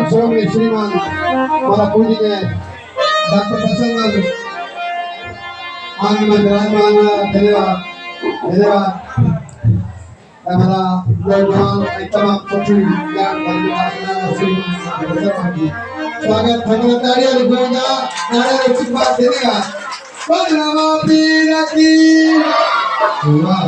श्रोमणी श्रीमान मला पूजनीय डॉक्टर प्रसन्न आनंद विराजमान धन्यवाद धन्यवाद हमारा नौजवान तमाम पक्षी ज्ञान स्वागत भगवत तालियां लिखूंगा नारे चिपा देगा बलरामा पीर की वाह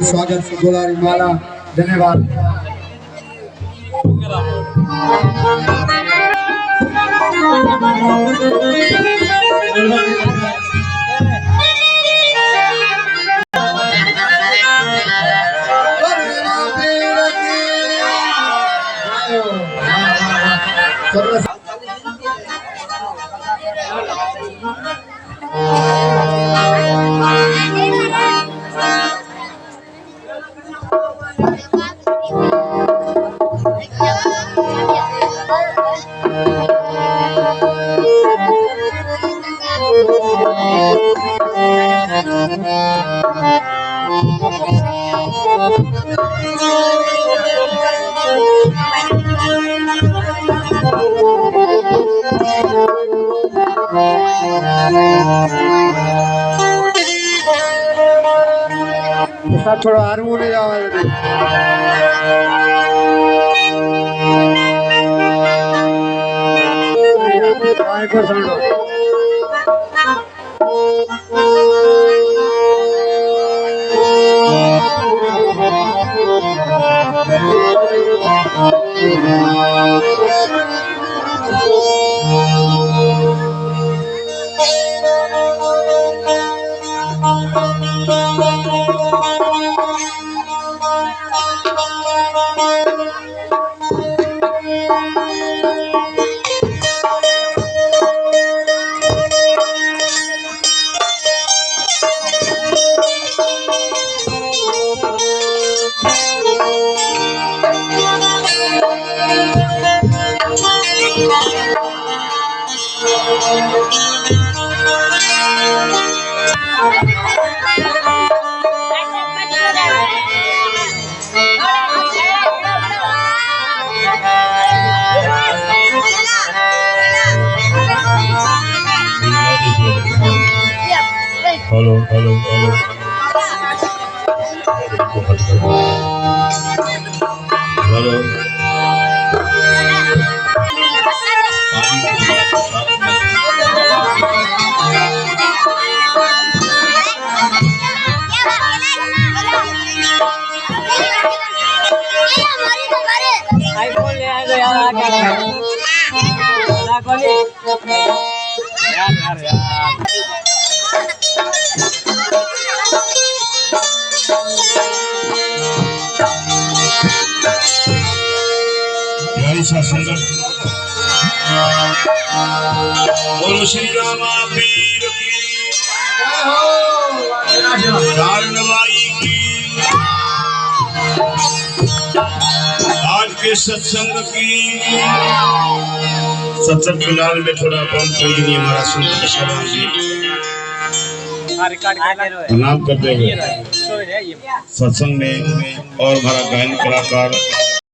स्वागत गोलारी माला धन्यवाद थोड़ा हारमोनी आवाज hello hello hello hello iPhone ले आए तो यार क्या यार बोलो श्री रामा पीर की कारणवाई की आज के सत्संग की सत्संग फिलहाल में थोड़ा कम पूजनीय हमारा संत जी प्रणाम करते हुए सत्संग में और हमारा गायन कलाकार